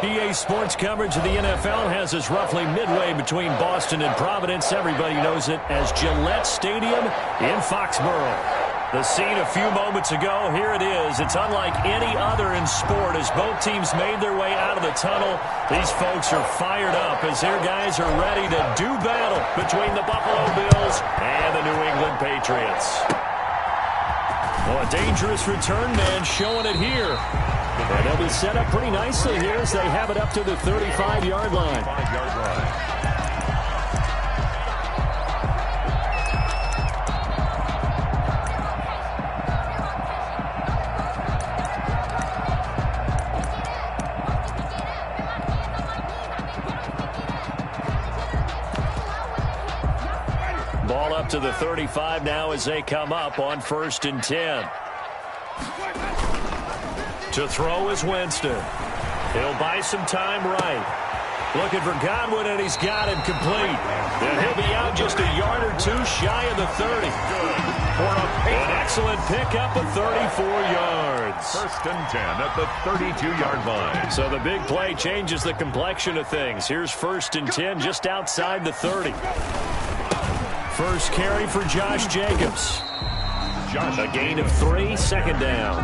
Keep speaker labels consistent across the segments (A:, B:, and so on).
A: EA Sports coverage of the NFL has us roughly midway between Boston and Providence. Everybody knows it as Gillette Stadium in Foxborough. The scene a few moments ago, here it is. It's unlike any other in sport as both teams made their way out of the tunnel. These folks are fired up as their guys are ready to do battle between the Buffalo Bills and the New England Patriots. Well, a dangerous return man showing it here. And they'll be set up pretty nicely here as they have it up to the 35-yard line. Ball up to the 35 now as they come up on 1st and 10. To throw is Winston. He'll buy some time right. Looking for Godwin, and he's got him complete. And he'll be out just a yard or two shy of the 30. An excellent pickup of 34 yards.
B: 1st and 10 at the 32-yard line.
A: So the big play changes the complexion of things. Here's 1st and 10 just outside the 30. First carry for Josh Jacobs. A gain of 3, 2nd down.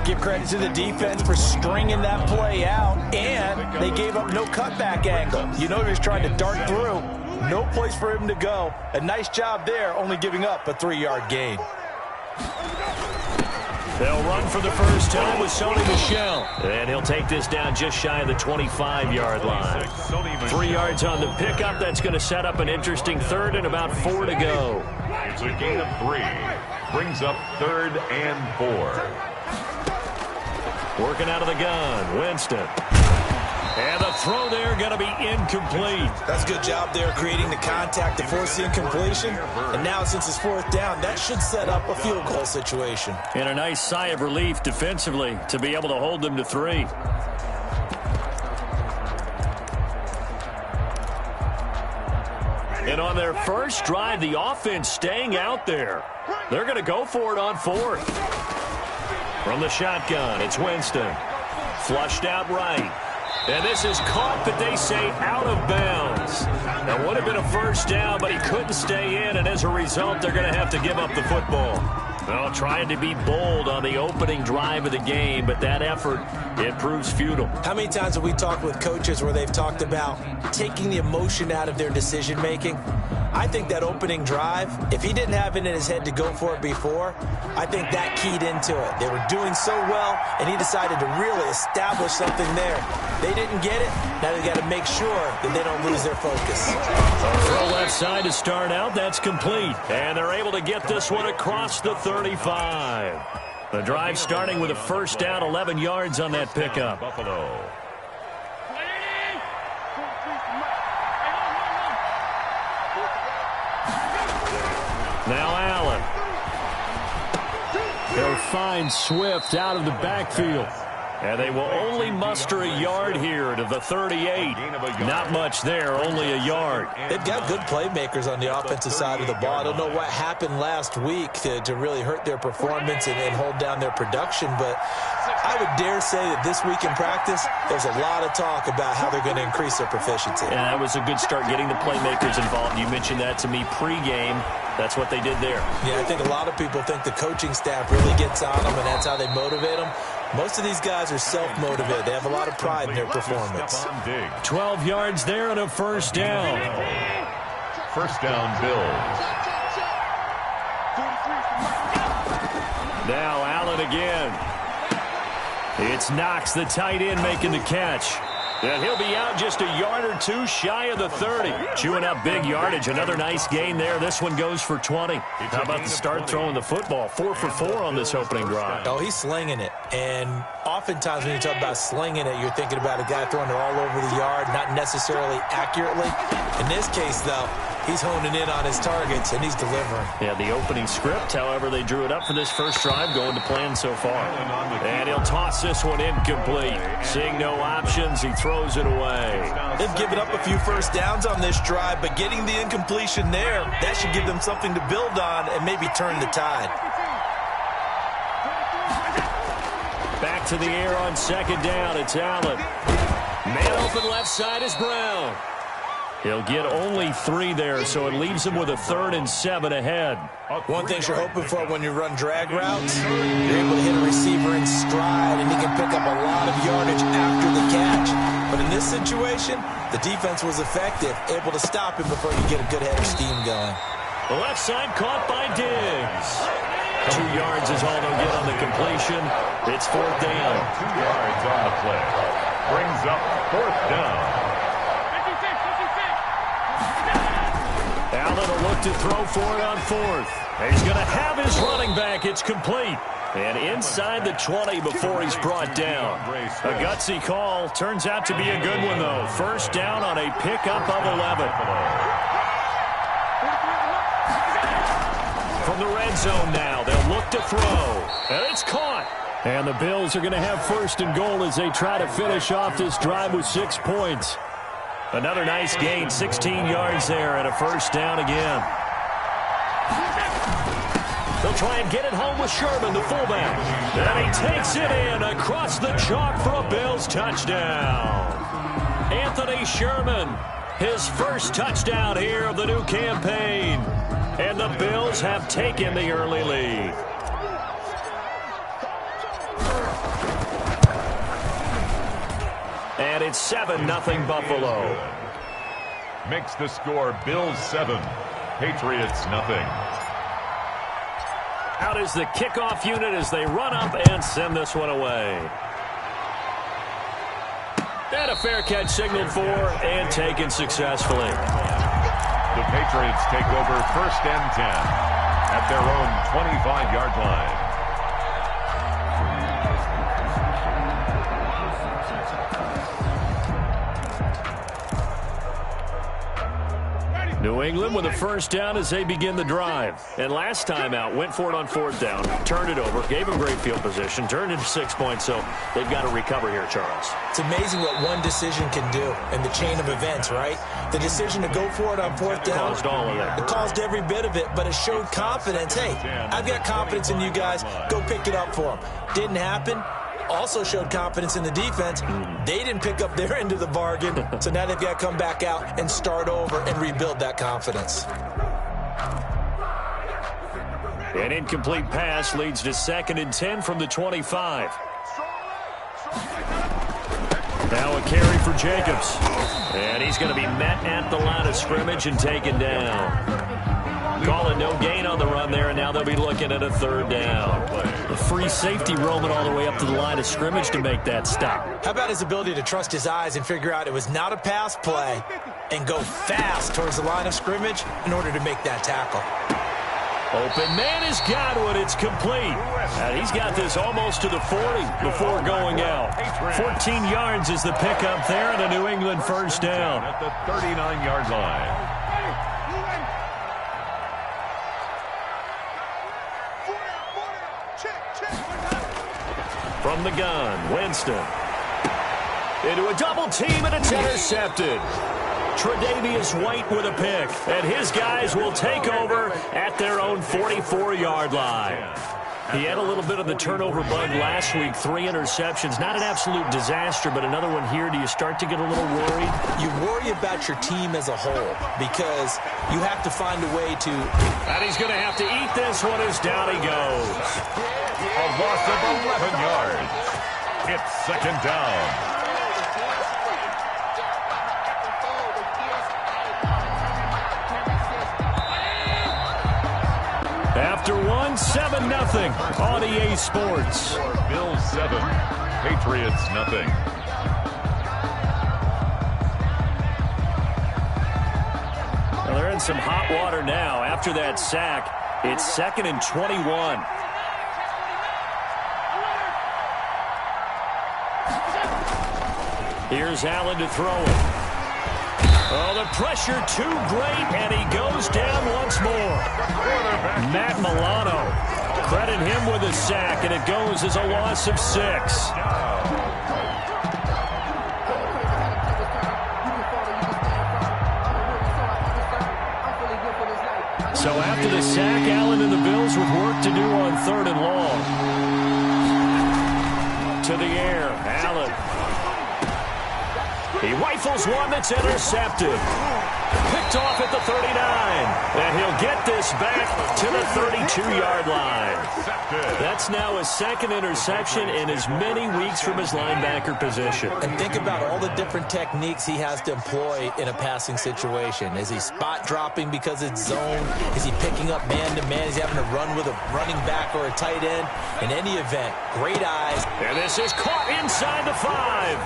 C: Give credit to the defense for stringing that play out, and they gave up no cutback angle. You know he was trying to dart through. No place for him to go. A nice job there, only giving up a 3-yard gain.
A: They'll run for the first time with Sony Michel. And he'll take this down just shy of the 25-yard line. 3 yards on the pickup. That's going to set up an interesting 3rd and about 4 to go.
B: It's a gain of 3. Brings up 3rd and 4.
A: Working out of the gun, Winston. And the throw there going to be incomplete.
C: That's a good job there creating the contact to force the incompletion. And now since it's 4th down, that should set up a field goal situation.
A: And a nice sigh of relief defensively to be able to hold them to 3. And on their first drive, the offense staying out there. They're going to go for it on 4th. From the shotgun, it's Winston. Flushed out right. And this is caught, but they say out of bounds. That would have been a first down, but he couldn't stay in, and as a result, they're going to have to give up the football. Well, trying to be bold on the opening drive of the game, but that effort, it proves futile.
C: How many times have we talked with coaches where they've talked about taking the emotion out of their decision-making? I think that opening drive, if he didn't have it in his head to go for it before, I think that keyed into it. They were doing so well, and he decided to really establish something there. They didn't get it. Now they got to make sure that they don't lose their focus.
A: Throw left side to start out. That's complete. And they're able to get this one across the 35. The drive starting with a first down, 11 yards on that pickup.
B: Buffalo.
A: Now Allen. They'll find Swift out of the backfield. And they will only muster a yard here to the 38. Not much there, only a yard.
C: They've got good playmakers on the offensive side of the ball. I don't know what happened last week to really hurt their performance and hold down their production, but I would dare say that this week in practice, there's a lot of talk about how they're going to increase their proficiency.
A: And that was a good start getting the playmakers involved. You mentioned that to me pregame. That's what they did there.
C: Yeah, I think a lot of people think the coaching staff really gets on them, and that's how they motivate them. Most of these guys are self-motivated. They have a lot of pride in their performance.
A: 12 yards there and a first down.
B: First down, Bills.
A: Now Allen again. It's Knox, the tight end, making the catch. And he'll be out just a yard or two shy of the 30. Chewing up big yardage. Another nice gain there. This one goes for 20. How about the start throwing the football? 4 for 4 on this opening drive.
C: Oh, he's slinging it. And oftentimes when you talk about slinging it, you're thinking about a guy throwing it all over the yard, not necessarily accurately. In this case, though, he's honing in on his targets, and he's delivering.
A: Yeah, the opening script, however, they drew it up for this first drive, going to plan so far. And he'll toss this one incomplete. Seeing no options, he throws it away.
C: They've given up a few first downs on this drive, but getting the incompletion there, that should give them something to build on and maybe turn the tide. Back
A: to the air on second down. It's Allen. Man open left side is Brown. He'll get only 3 there, so it leaves him with a 3rd and 7 ahead.
C: One thing you're hoping for when you run drag routes, you're able to hit a receiver in stride, and he can pick up a lot of yardage after the catch. But in this situation, the defense was effective, able to stop him before you get a good head of steam going.
A: The left side caught by Diggs. 2 yards is all they'll get on the completion. It's 4th down.
B: 2 yards on the play. Brings up 4th down.
A: Allen will look to throw for it on 4th. He's going to have his running back. It's complete. And inside the 20 before he's brought down. A gutsy call. Turns out to be a good one, though. 1st down on a pickup of 11. From the red zone now, they'll look to throw. And it's caught. And the Bills are going to have 1st and goal as they try to finish off this drive with 6 points. Another nice gain, 16 yards there, and a 1st down again. They'll try and get it home with Sherman, the fullback. And he takes it in across the chalk for a Bills touchdown. Anthony Sherman, his 1st touchdown here of the new campaign. And the Bills have taken the early lead. And it's 7-0 Buffalo.
B: Makes the score Bills 7, Patriots nothing.
A: Out is the kickoff unit as they run up and send this one away. And a fair catch signaled for and taken successfully.
B: The Patriots take over 1st and 10 at their own 25-yard line.
A: New England with a 1st down as they begin the drive. And last time out, went for it on 4th down, turned it over, gave them great field position, turned into 6 points, so they've got to recover here, Charles.
C: It's amazing what one decision can do in the chain of events, right? The decision to go for it on 4th down.
A: Caused all of that.
C: It caused every bit of it, but it showed confidence. Hey, I've got confidence in you guys. Go pick it up for them. Didn't happen. Also showed confidence in the defense. They didn't pick up their end of the bargain, so now they've got to come back out and start over and rebuild that confidence.
A: An incomplete pass leads to 2nd and 10 from the 25. Now a carry for Jacobs. And he's going to be met at the line of scrimmage and taken down. Calling no gain on the run there, and now they'll be looking at a 3rd down. The free safety roaming all the way up to the line of scrimmage to make that stop.
C: How about his ability to trust his eyes and figure out it was not a pass play and go fast towards the line of scrimmage in order to make that tackle?
A: Open man is Godwin. It's complete. And he's got this almost to the 40 before going out. 14 yards is the pickup there, and a New England 1st down.
B: At the 39-yard line.
A: From the gun, Winston. Into a double team, and it's intercepted. Tre'Davious White with a pick, and his guys will take over at their own 44-yard line. He had a little bit of the turnover bug last week, 3 interceptions. Not an absolute disaster, but another one here. Do you start to get a little worried?
C: You worry about your team as a whole because you have to find a way to...
A: And he's going to have to eat this one as down he goes.
B: A loss of 11 yards. It's 2nd down.
A: After one, 7-0 on EA Sports.
B: Bills 7, Patriots nothing.
A: Well, they're in some hot water now. After that sack, it's 2nd and 21. Here's Allen to throw it. Oh, the pressure too great, and he goes down once more. Matt Milano, credit him with a sack, and it goes as a loss of 6. So after the sack, Allen and the Bills with work to do on 3rd and long. To the air, Allen. He rifles one that's intercepted. Picked off at the 39. And he'll get this back to the 32-yard line. That's now his second interception in as many weeks from his linebacker position.
C: And think about all the different techniques he has to employ in a passing situation. Is he spot dropping because it's zone? Is he picking up man-to-man? Is he having to run with a running back or a tight end? In any event, great eyes.
A: And this is caught inside the 5.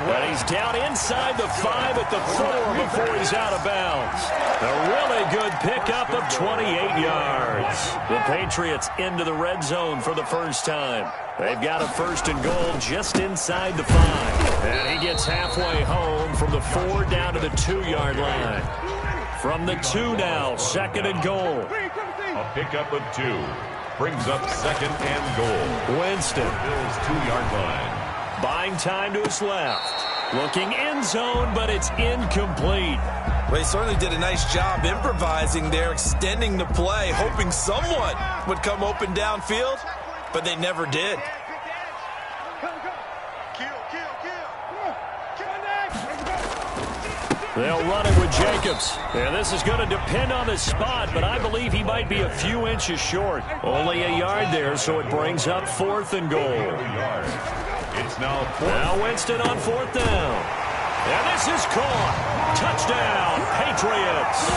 A: And he's down inside the 5 at the 4 before he's out of bounds. A really good pickup of 28 yards. The Patriots into the red zone for the first time. They've got a 1st and goal just inside the 5. And he gets halfway home from the 4 down to the 2-yard line. From the 2 now, 2nd and goal.
B: A pickup of 2. Brings up 2nd and goal.
A: Winston.
B: Bills 2-yard line.
A: Buying time to his left. Looking end zone, but it's incomplete.
C: Well, he certainly did a nice job improvising there, extending the play, hoping someone would come open downfield, but they never did.
A: They'll run it with Jacobs. And this is going to depend on the spot, but I believe he might be a few inches short. Only a yard there, so it brings up 4th and goal.
B: It's now 4th.
A: Now Winston on 4th down. And this is caught. Touchdown, Patriots.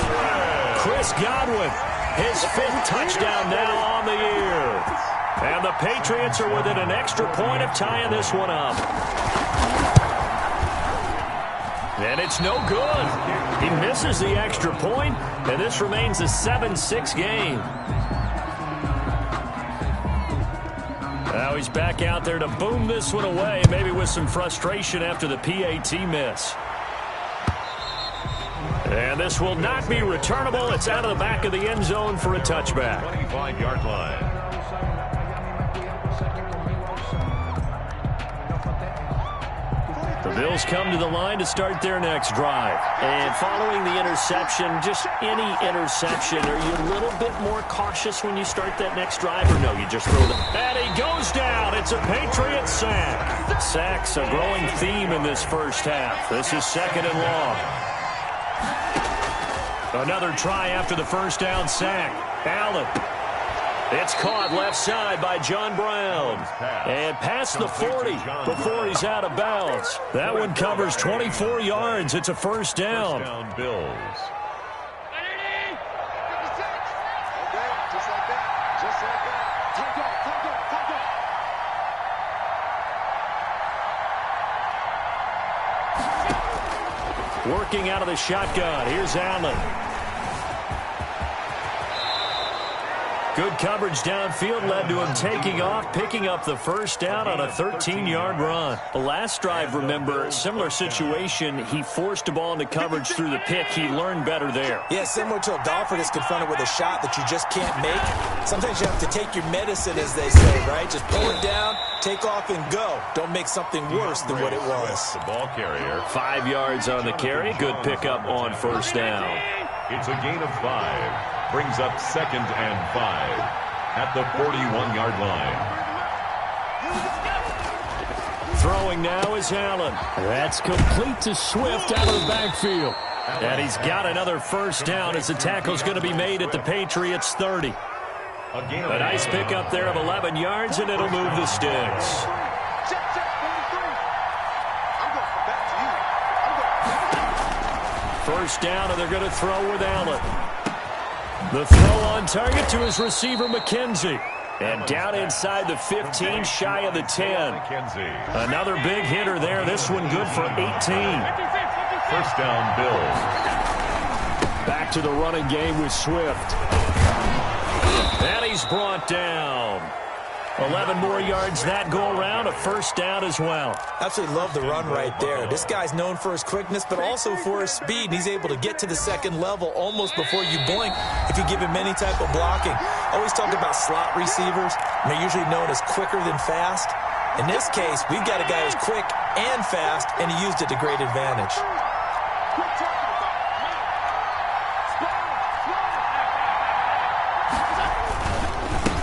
A: Chris Godwin, his 5th touchdown now on the year. And the Patriots are within an extra point of tying this one up. And it's no good. He misses the extra point, and this remains a 7-6 game. Now he's back out there to boom this one away, maybe with some frustration after the PAT miss. And this will not be returnable. It's out of the back of the end zone for a touchback.
B: 25-yard line.
A: The Bills come to the line to start their next drive. And following the interception, just any interception, are you a little bit more cautious when you start that next drive, or no, you just throw them? And he goes down. It's a Patriot sack. Sacks a growing theme in this first half. This is 2nd and long. Another try after the first down sack. Allen. It's caught left side by John Brown. And past the 40 before he's out of bounds. That one covers 24 yards. It's a first down.
B: Bills.
A: Working out of the shotgun. Here's Allen. Good coverage downfield led to him taking off, picking up the first down on a 13-yard run. The last drive, remember, similar situation. He forced a ball into coverage through the pick. He learned better there.
C: Yeah, similar to a golfer that's confronted with a shot that you just can't make. Sometimes you have to take your medicine, as they say, right? Just pull it down, take off, and go. Don't make something worse than what it was.
B: The ball carrier.
A: 5 yards on the carry. Good pickup on first down.
B: It's a gain of 5. Brings up 2nd and 5 at the 41-yard line.
A: Throwing now is Allen. That's complete to Swift out of the backfield. And he's got another first down as the tackle's going to be made at the Patriots' 30. A nice pickup there of 11 yards, and it'll move the sticks. First down, and they're going to throw with Allen. The throw on target to his receiver, McKenzie. And down inside the 15, shy of the 10. Another big hitter there. This one good for 18.
B: First down, Bills.
A: Back to the running game with Swift. And he's brought down. 11 more yards that go around, a first down as well.
C: Absolutely love the run right there. This guy's known for his quickness, but also for his speed. He's able to get to the second level almost before you blink if you give him any type of blocking. Always talk about slot receivers. They're usually known as quicker than fast. In this case, we've got a guy who's quick and fast, and he used it to great advantage.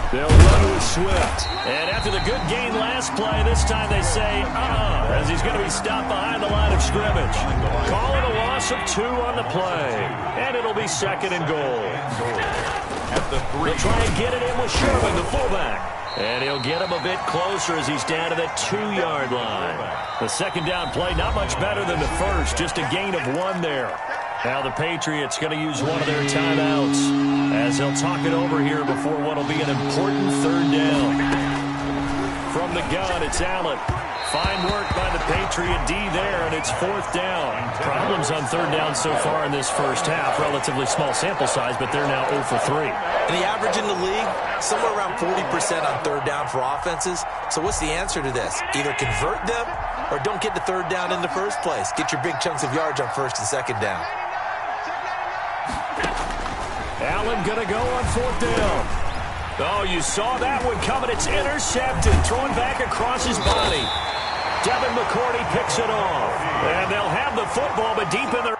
C: They'll run with
A: Swift. And after the good gain last play, this time they say, as he's going to be stopped behind the line of scrimmage. Calling a loss of 2 on the play. And it'll be 2nd and goal.
B: At the 3.
A: They'll try and get it in with Sherman, the fullback. And he'll get him a bit closer as he's down to the 2-yard line. The 2nd down play, not much better than the first, just a gain of 1 there. Now the Patriots going to use one of their timeouts as they'll talk it over here before what will be an important 3rd down. From the gun, it's Allen. Fine work by the Patriot D there, and it's 4th down. Problems on 3rd down so far in this first half. Relatively small sample size, but they're now 0 for 3.
C: And the average in the league, somewhere around 40% on 3rd down for offenses. So what's the answer to this? Either convert them or don't get the 3rd down in the first place. Get your big chunks of yards on 1st and 2nd down.
A: Allen going to go on 4th down. Oh, you saw that one coming. It's intercepted. Thrown back across his body. Devin McCourty picks it off. And they'll have the football, but deep in their...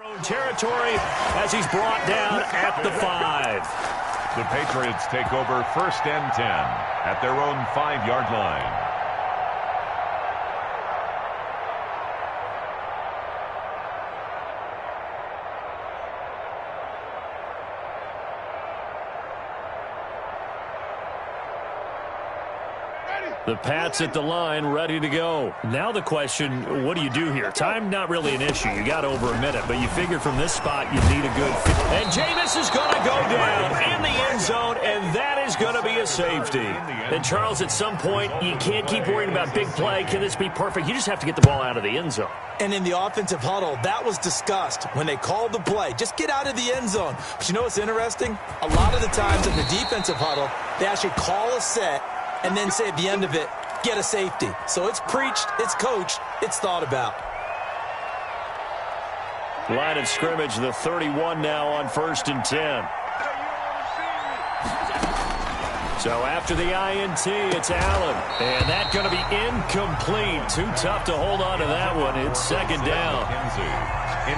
A: own territory as he's brought down at the 5.
B: The Patriots take over 1st and 10 at their own 5-yard line.
A: The Pats at the line, ready to go. Now the question, what do you do here? Time not really an issue. You got over a minute, but you figure from this spot you need a good fit. And Jameis is going to go down in the end zone, and that is going to be a safety. And Charles, at some point, you can't keep worrying about big play. Can this be perfect? You just have to get the ball out of the end zone.
C: And in the offensive huddle, that was discussed when they called the play. Just get out of the end zone. But you know what's interesting? A lot of the times in the defensive huddle, they actually call a set and then say at the end of it, get a safety. So it's preached, it's coached, it's thought about.
A: Line of scrimmage, the 31 now on 1st and 10. So after the INT, it's Allen. And that's going to be incomplete. Too tough to hold on to that one. It's 2nd down.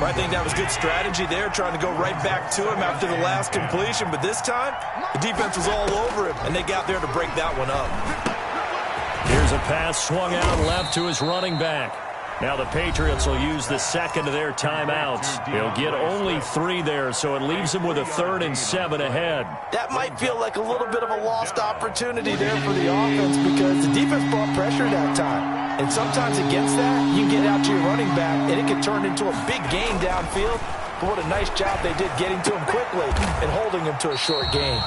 C: I think that was good strategy there, trying to go right back to him after the last completion. But this time, the defense was all over him, and they got there to break that one up.
A: Here's a pass swung out left to his running back. Now the Patriots will use the 2nd of their timeouts. They'll get only 3 there, so it leaves them with a 3rd and 7 ahead.
C: That might feel like a little bit of a lost opportunity there for the offense because the defense brought pressure that time. And sometimes against that, you can get out to your running back, and it can turn into a big gain downfield. But what a nice job they did getting to him quickly and holding him to a short gain.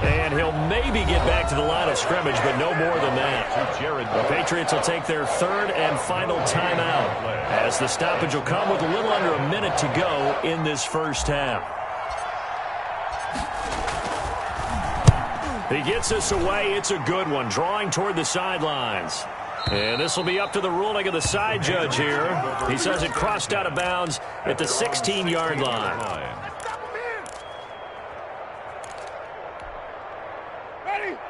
A: And he'll maybe get back to the line of scrimmage, but no more than that. The Patriots will take their third and final timeout as the stoppage will come with a little under a minute to go in this first half. He gets this away. It's a good one, drawing toward the sidelines. And this will be up to the ruling of the side judge here. He says it crossed out of bounds at the 16-yard line.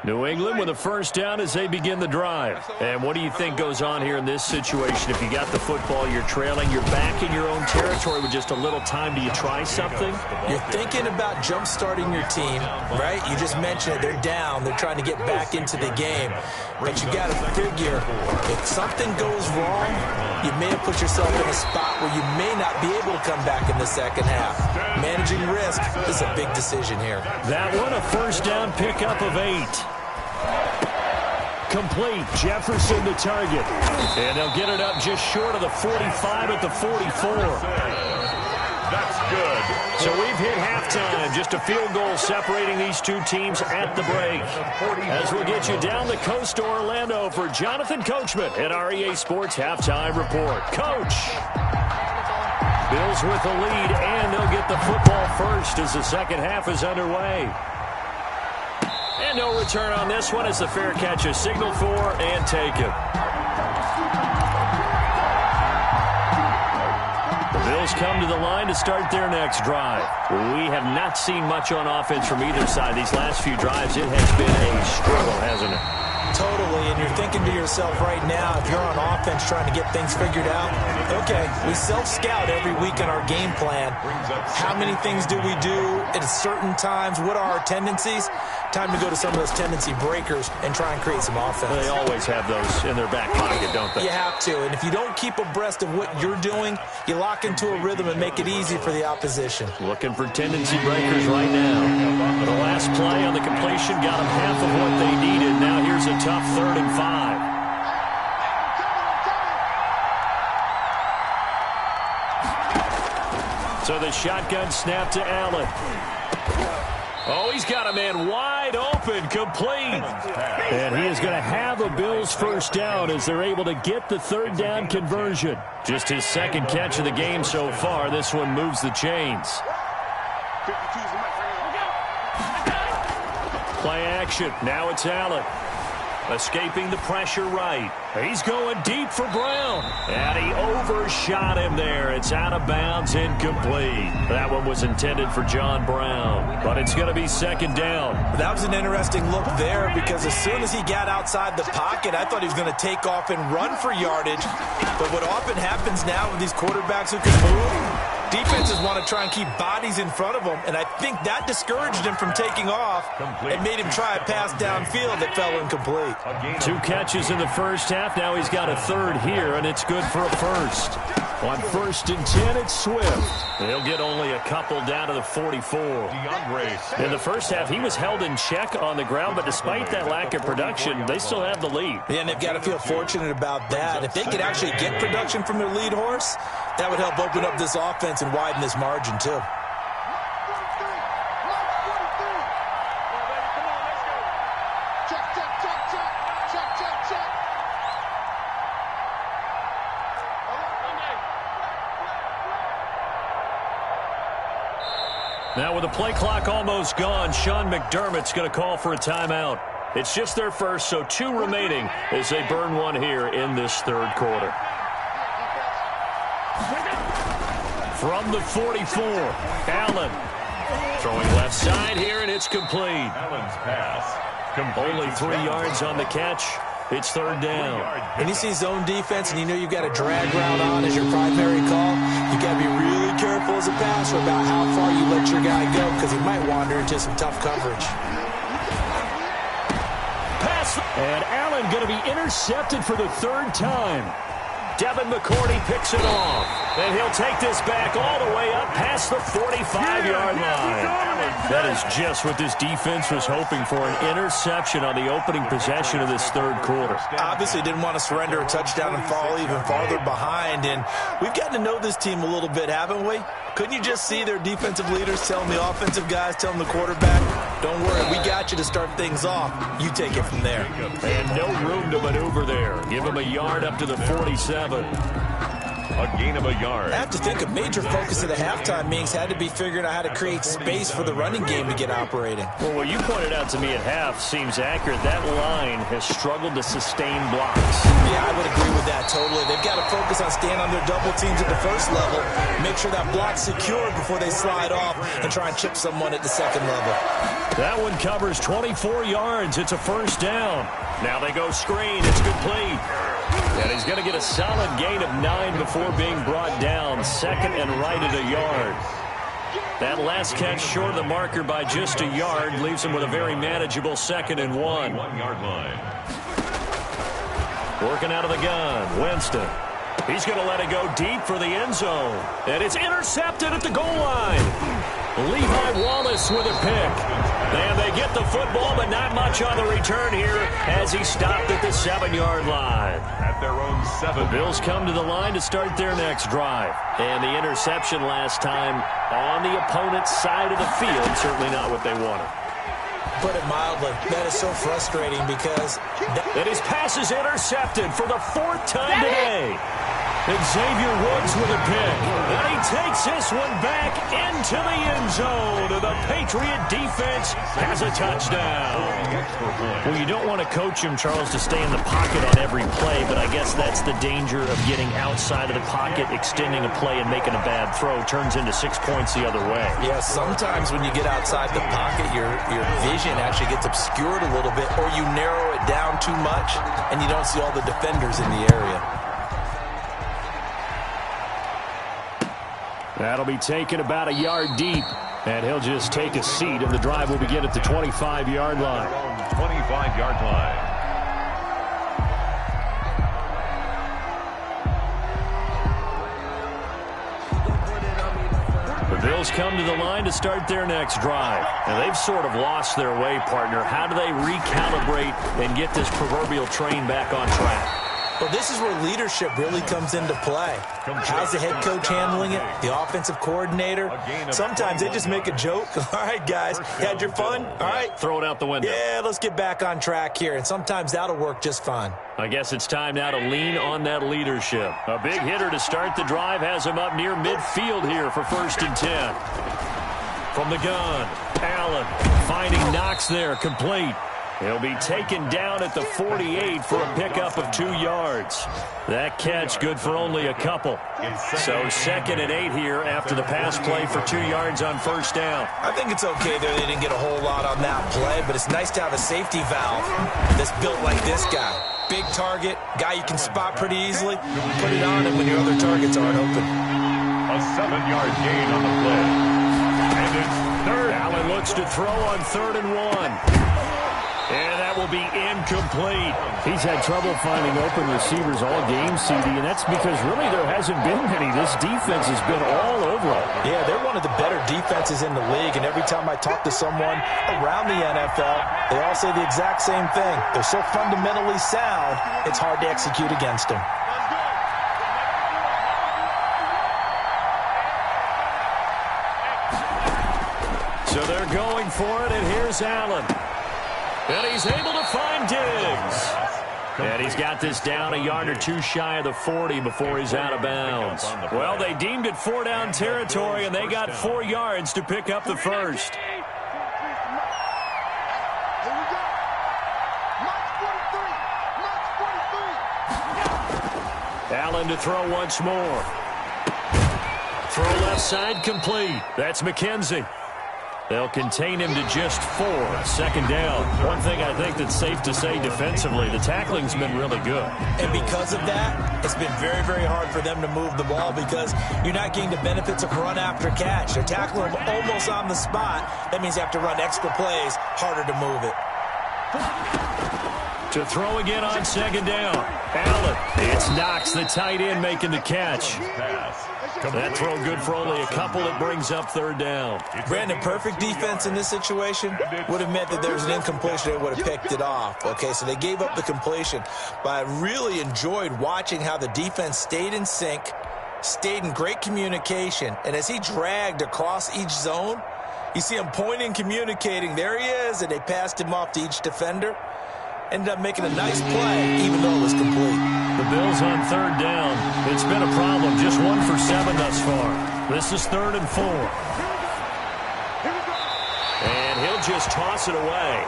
A: New England with a first down as they begin the drive. And what do you think goes on here in this situation? If you got the football, you're trailing, you're back in your own territory with just a little time. Do you try something?
C: You're thinking about jump-starting your team, right? You just mentioned it. They're down. They're trying to get back into the game. But you got to figure, if something goes wrong, you may have put yourself in a spot where you may not be able to come back in the second half. Managing risk is a big decision here.
A: That one, a first down pickup of 8. Complete. Jefferson the target. And they'll get it up just short of the 45 at the 44.
B: That's good.
A: So we've hit halftime. Just a field goal separating these two teams at the break. As we'll get you down the coast to Orlando for Jonathan Coachman at our EA Sports Halftime Report. Coach! Bills with the lead, and they'll get the football first as the second half is underway. And no return on this one as the fair catch is signaled for and taken. The Bills come to the line to start their next drive. We have not seen much on offense from either side. These last few drives, it has been a struggle, hasn't it?
C: Totally, and you're thinking to yourself right now, if you're on offense trying to get things figured out, okay, we self-scout every week in our game plan. How many things do we do at certain times? What are our tendencies? Time to go to some of those tendency breakers and try and create some offense.
A: They always have those in their back pocket, don't they?
C: You have to, and if you don't keep abreast of what you're doing, you lock into a rhythm and make it easy for the opposition. Looking
A: for tendency breakers right now. The last play on the completion got them half of what they needed. Now here's a tough 3rd and 5. So the shotgun snap to Allen. Oh, he's got a man wide open, complete. And he is going to have a Bills first down as they're able to get the 3rd down conversion. Just his second catch of the game so far. This one moves the chains. Play action. Now it's Allen. Escaping the pressure right. He's going deep for Brown. And he overshot him there. It's out of bounds, incomplete. That one was intended for John Brown. But it's going to be 2nd down.
C: That was an interesting look there because as soon as he got outside the pocket, I thought he was going to take off and run for yardage. But what often happens now with these quarterbacks who can move, defenses want to try and keep bodies in front of them, and I think that discouraged him from taking off and made him try a pass downfield that fell incomplete.
A: 2 catches in the first half. Now he's got a 3rd here, and it's good for a first. On 1st and 10, it's Swift. They'll get only a couple down to the 44. In the first half, he was held in check on the ground, but despite that lack of production, they still have the lead.
C: Yeah, and they've got to feel fortunate about that. If they could actually get production from their lead horse, that would help open up this offense and widen this margin, too.
A: Now with the play clock almost gone, Sean McDermott's going to call for a timeout. It's just their first, so 2 remaining as they burn one here in this 3rd quarter. From the 44, Allen throwing left side here, and it's complete.
B: Allen's pass.
A: Only 3 yards on the catch. It's 3rd down.
C: When you see zone defense and you know you've got a drag route on as your primary call, you've got to be really careful as a passer about how far you let your guy go because he might wander into some tough coverage.
A: Pass. And Allen going to be intercepted for the 3rd time. Devin McCourty picks it off. And he'll take this back all the way up past the 45-yard line. That is just what this defense was hoping for, an interception on the opening possession of this third quarter.
C: Obviously didn't want to surrender a touchdown and fall even farther behind. And we've gotten to know this team a little bit, haven't we? Couldn't you just see their defensive leaders telling the offensive guys, telling the quarterback, don't worry, we got you to start things off. You take it from there.
A: And no room to maneuver there. Give him a yard up to the 47.
B: A gain of a yard.
C: I have to think a major focus of the halftime meetings had to be figuring out how to create space for the running game to get operating.
A: Well, what you pointed out to me at half seems accurate. That line has struggled to sustain blocks.
C: Yeah, I would agree with that totally. They've got to focus on staying on their double teams at the first level, make sure that block's secured before they slide off and try and chip someone at the second level.
A: That one covers 24 yards. It's a first down. Now they go screen. It's complete. And he's going to get a solid gain of 9 before being brought down. Second and right at a yard. That last catch short of the marker by just a yard leaves him with a very manageable 2nd and 1.
B: 1 yard line.
A: Working out of the gun, Winston. He's going to let it go deep for the end zone. And it's intercepted at the goal line. Levi Wallace with a pick. And they get the football, but not much on the return here as he stopped at the 7-yard line.
B: At their own 7.
A: The Bills come to the line to start their next drive. And the interception last time on the opponent's side of the field, certainly not what they wanted.
C: Put it mildly, that is so frustrating because...
A: And his pass is intercepted for the 4th time today. Xavier Woods with a pick. And he takes this one back into the end zone. And the Patriot defense has a touchdown. Well, you don't want to coach him, Charles, to stay in the pocket on every play, but I guess that's the danger of getting outside of the pocket, extending a play, and making a bad throw. Turns into 6 points the other way.
C: Yeah, sometimes when you get outside the pocket, your vision actually gets obscured a little bit, or you narrow it down too much, and you don't see all the defenders in the area.
A: That'll be taken about a yard deep, and he'll just take a seat, and the drive will begin at the 25-yard line.
B: 25-yard line.
A: The Bills come to the line to start their next drive. And they've sort of lost their way, partner. How do they recalibrate and get this proverbial train back on track?
C: Well, this is where leadership really comes into play. How's the head coach handling it? The offensive coordinator? Sometimes they just make a joke. All right, guys, you had your fun? All right.
A: Throw it out the window.
C: Yeah, let's get back on track here. And sometimes that'll work just fine.
A: I guess it's time now to lean on that leadership. A big hitter to start the drive has him up near midfield here for 1st and 10. From the gun, Allen finding Knox there, complete. He'll be taken down at the 48 for a pickup of 2 yards. That catch good for only a couple. So 2nd and 8 here after the pass play for 2 yards on 1st down.
C: I think it's okay there. They didn't get a whole lot on that play, but it's nice to have a safety valve that's built like this guy. Big target, guy you can spot pretty easily. Put it on him when your other targets aren't open.
B: A 7-yard gain on the play. And it's 3rd.
A: Allen looks to throw on 3rd and 1. And that will be incomplete. He's had trouble finding open receivers all game, CD, and that's because really there hasn't been many. This defense has been all over it.
C: Yeah, they're one of the better defenses in the league, and every time I talk to someone around the NFL, they all say the exact same thing. They're so fundamentally sound, it's hard to execute against them.
A: So they're going for it, and here's Allen. And he's able to find Diggs. And he's got this down a yard or 2 shy of the 40 before he's out of bounds. Well, they deemed it 4-down territory, and they got 4 yards to pick up the first. Allen to throw once more. Throw left side complete. That's McKenzie. They'll contain him to just 4. 2nd down. One thing I think that's safe to say defensively, the tackling's been really good.
C: And because of that, it's been very, very hard for them to move the ball because you're not getting the benefits of run after catch. They're tackling him almost on the spot. That means you have to run extra plays, harder to move it.
A: To throw again on second down. Allen. It's Knox, the tight end, making the catch. That throw good for only a couple. It brings up third down.
C: Brandon, perfect defense in this situation would have meant that there was an incompletion. They would have picked it off. Okay, so they gave up the completion. But I really enjoyed watching how the defense stayed in sync, stayed in great communication. And as he dragged across each zone, you see him pointing, communicating. There he is, and they passed him off to each defender. Ended up making a nice play, even though it was complete.
A: The Bills on third down. It's been a problem. Just 1 for 7 thus far. This is 3rd and 4. And he'll just toss it away.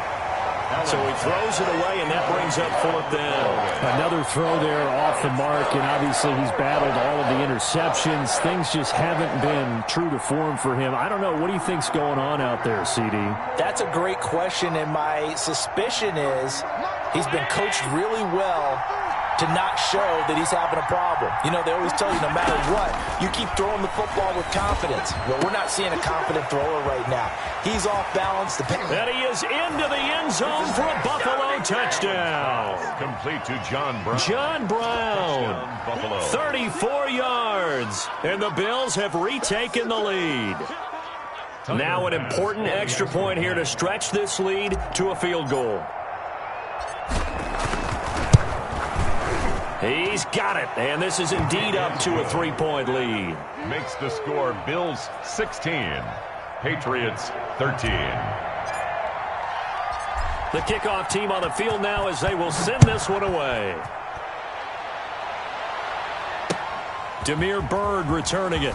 A: So he throws it away, and that brings up 4th down.
D: Another throw there off the mark, and obviously he's battled all of the interceptions. Things just haven't been true to form for him. I don't know. What do you think's going on out there, CD?
C: That's a great question, and my suspicion is he's been coached really well to not show that he's having a problem. You know, they always tell you no matter what, you keep throwing the football with confidence. Well, we're not seeing a confident thrower right now. He's off balance.
A: And he is into the end zone for a Buffalo touchdown.
B: Complete to John Brown.
A: John Brown,
B: Buffalo.
A: 34 yards. And the Bills have retaken the lead. Now an important extra point here to stretch this lead to a field goal. He's got it, and this is indeed up to a 3-point lead.
B: Makes the score Bills 16, Patriots 13.
A: The kickoff team on the field now as they will send this one away. Damiere Byrd returning it.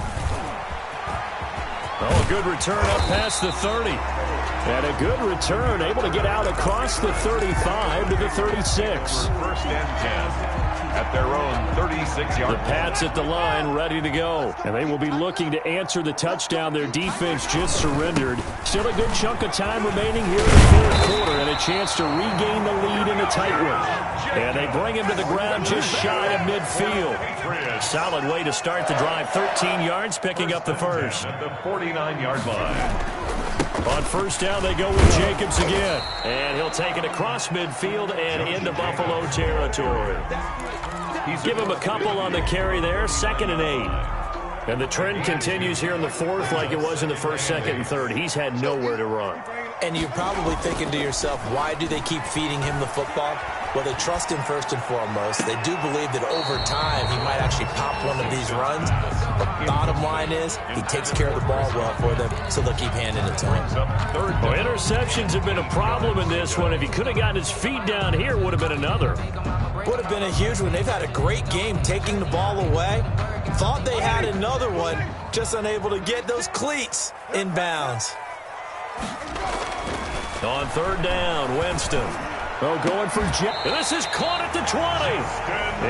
A: Oh, a good return up past the 30. And a good return, able to get out across the 35 to the 36.
B: 1st and 10. At their own 36-yard
A: The Pats at the line, ready to go. And they will be looking to answer the touchdown their defense just surrendered. Still a good chunk of time remaining here in the 4th quarter and a chance to regain the lead in the tight one. And they bring him to the ground just shy of midfield. Solid way to start the drive. 13 yards, picking up the first.
B: At the 49-yard line.
A: On 1st down, they go with Jacobs again. And he'll take it across midfield and into Buffalo territory. Give him a couple on the carry there. 2nd and 8. And the trend continues here in the 4th like it was in the 1st, 2nd, and 3rd. He's had nowhere to run.
C: And you're probably thinking to yourself, why do they keep feeding him the football? Well, they trust him first and foremost. They do believe that over time he might actually pop one of these runs. But bottom line is he takes care of the ball well for them, so they'll keep handing it to him.
A: Well, interceptions have been a problem in this one. If he could have gotten his feet down here, would have been another.
C: Would have been a huge one. They've had a great game taking the ball away. Thought they had another one, just unable to get those cleats in bounds.
A: On 3rd down, Winston. Oh, going for Jet. This is caught at the 20.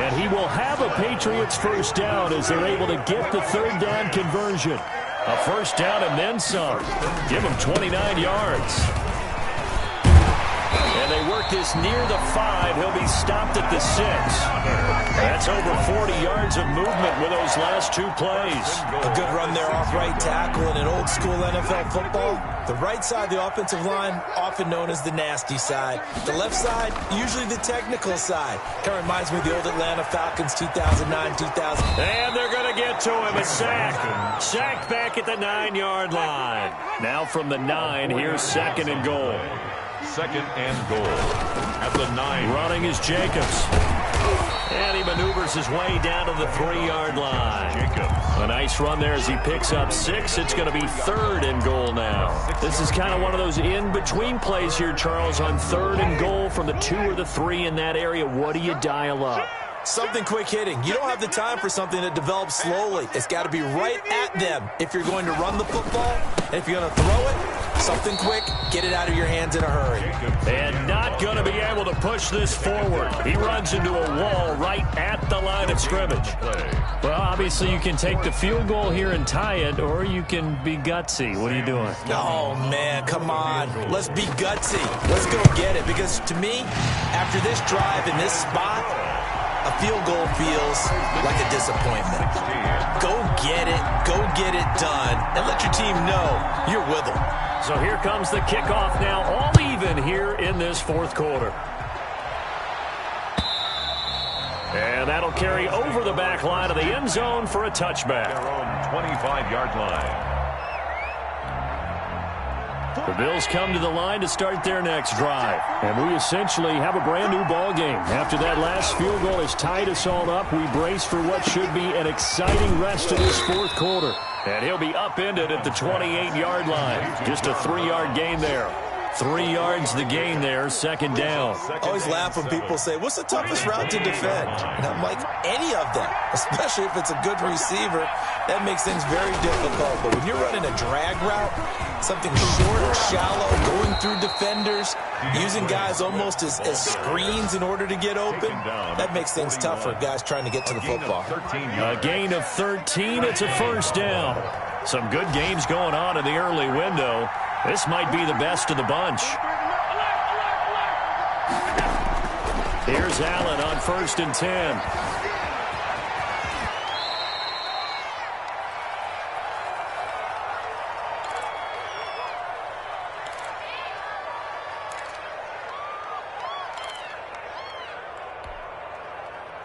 A: And he will have a Patriots 1st down as they're able to get the 3rd down conversion. A 1st down and then some. Give him 29 yards. And they work this near the 5. He'll be stopped at the 6. That's over 40 yards of movement with those last 2 plays.
C: A good run there off right tackle in an old school NFL football. The right side of the offensive line, often known as the nasty side. The left side, usually the technical side. Kind of reminds me of the old Atlanta Falcons 2009, 2000.
A: And they're going to get to him. A sack. Sacked back at the 9-yard line. Now from the 9, here's 2nd and goal.
B: 2nd and goal. At the 9.
A: Running is Jacobs. And he maneuvers his way down to the 3-yard line.
B: Jacobs.
A: A nice run there as he picks up 6. It's going to be 3rd and goal now. This is kind of one of those in-between plays here, Charles, on 3rd and goal from the 2 or the 3 in that area. What do you dial up?
C: Something quick hitting. You don't have the time for something that develops slowly. It's got to be right at them if you're going to run the football. And if you're going to throw it, something quick, get it out of your hands in a hurry.
A: And not going to be able to push this forward. He runs into a wall right at the line of scrimmage. Well, obviously you can take the field goal here and tie it, or you can be gutsy. What are you doing?
C: Oh, man, come on. Let's be gutsy. Let's go get it. Because to me, after this drive in this spot, a field goal feels like a disappointment. Go get it done, and let your team know you're with them.
A: So here comes the kickoff now, all even here in this 4th quarter. that'll carry over the back line of the end zone for a touchback.
B: Their own 25-yard line.
A: The Bills come to the line to start their next drive. And we essentially have a brand-new ball game. After that last field goal has tied us all up, we brace for what should be an exciting rest of this fourth quarter. And he'll be upended at the 28-yard line. Just a 3-yard gain there. 3 yards the gain there, second down.
C: I always laugh when people say, what's the toughest route to defend? And I'm like, any of them, especially if it's a good receiver. That makes things very difficult. But when you're running a drag route, something short, shallow, going through defenders, using guys almost as screens in order to get open, that makes things tough for guys trying to get to the football.
A: A gain of 13, it's a first down. Some good games going on in the early window. This might be the best of the bunch. Here's Allen on 1st and 10.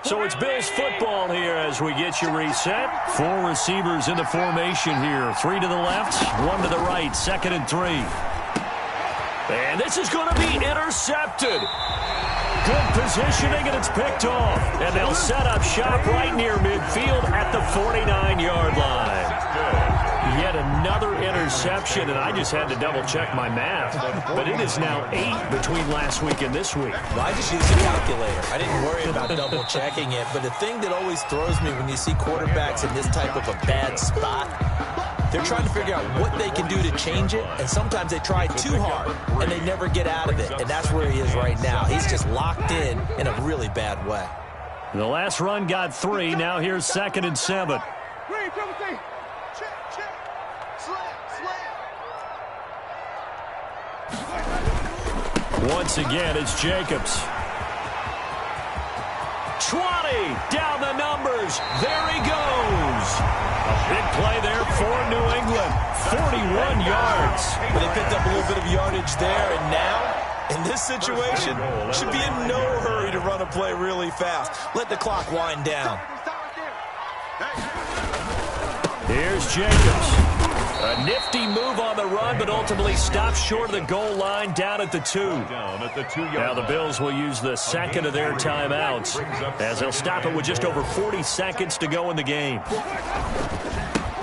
A: So it's Bills football here as we get you reset. 4 receivers in the formation here. 3 to the left, 1 to the right. 2nd and 3. And this is going to be intercepted. Good positioning, and it's picked off. And they'll set up shop right near midfield at the 49-yard line. Yet another interception, and I just had to double-check my math. But it is now 8 between last week and this week.
C: Well, I just used a calculator. I didn't worry about double-checking it. But the thing that always throws me when you see quarterbacks in this type of a bad spot, they're trying to figure out what they can do to change it, and sometimes they try too hard, and they never get out of it. And that's where he is right now. He's just locked in a really bad way.
A: The last run got 3. Now here's 2nd and 7. Once again, it's Jacobs. 20, down the numbers. There he goes. A big play there for New England. 41 yards.
C: But they picked up a little bit of yardage there, and now, in this situation, should be in no hurry to run a play really fast. Let the clock wind down.
A: Here's Jacobs. A nifty move on the run, but ultimately stops short of the goal line down at the 2. Now the Bills will use the second of their timeouts as they'll stop it with just over 40 seconds to go in the game.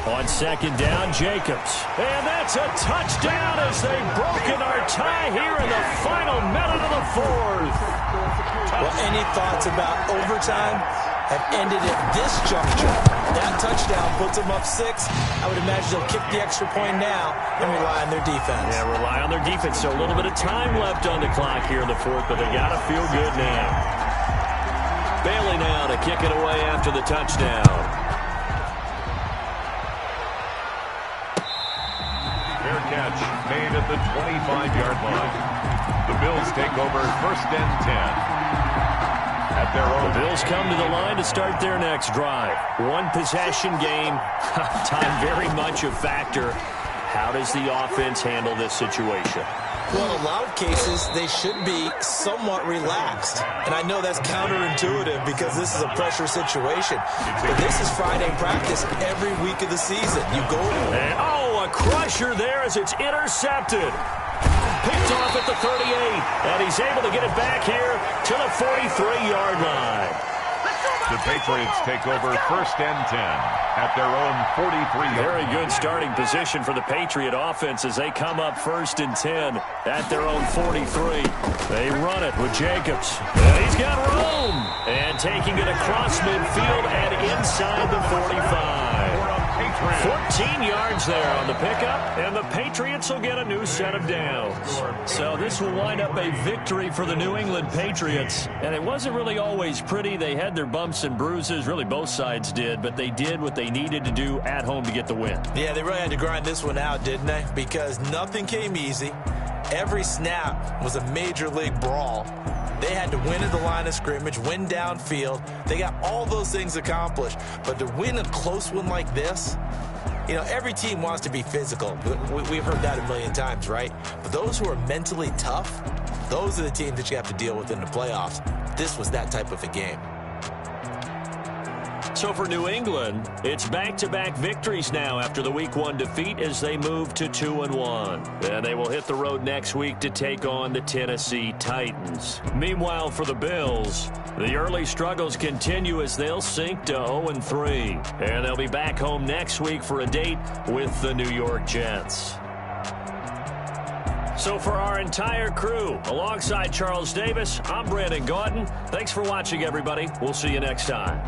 A: On 2nd down, Jacobs. And that's a touchdown as they've broken our tie here in the final minute of the 4th.
C: Well, any thoughts about overtime have ended at this juncture? That touchdown puts them up 6. I would imagine they'll kick the extra point now and rely on their defense.
A: Yeah, rely on their defense. So a little bit of time left on the clock here in the 4th, but they got to feel good now. Bailey now to kick it away after the touchdown.
B: Fair catch made at the 25-yard line. The Bills take over 1st and 10.
A: The Bills come to the line to start their next drive. 1 possession game. Time very much a factor. How does the offense handle this situation?
C: Well, in a lot of cases, they should be somewhat relaxed. And I know that's counterintuitive because this is a pressure situation. But this is Friday practice every week of the season. You go
A: and, a crusher there as it's intercepted. Picked off at the 38, and he's able to get it back here to the 43-yard line.
B: The Patriots take over 1st and 10 at their own 43-yard line.
A: Very good starting position for the Patriot offense as they come up 1st and 10 at their own 43. They run it with Jacobs, and he's got room. And taking it across midfield and inside the 45. 14 yards there on the pickup, and the Patriots will get a new set of downs. So this will wind up a victory for the New England Patriots. And it wasn't really always pretty. They had their bumps and bruises. Really, both sides did. But they did what they needed to do at home to get the win.
C: Yeah, they really had to grind this one out, didn't they? Because nothing came easy. Every snap was a major league brawl. They had to win at the line of scrimmage, win downfield. They got all those things accomplished. But to win a close one like this, every team wants to be physical. We've heard that a million times, right? But those who are mentally tough, those are the teams that you have to deal with in the playoffs. This was that type of a game.
A: So for New England, it's back-to-back victories now after the Week 1 defeat as they move to 2-1. And they will hit the road next week to take on the Tennessee Titans. Meanwhile, for the Bills, the early struggles continue as they'll sink to 0-3. And they'll be back home next week for a date with the New York Jets. So for our entire crew, alongside Charles Davis, I'm Brandon Gaudin. Thanks for watching, everybody. We'll see you next time.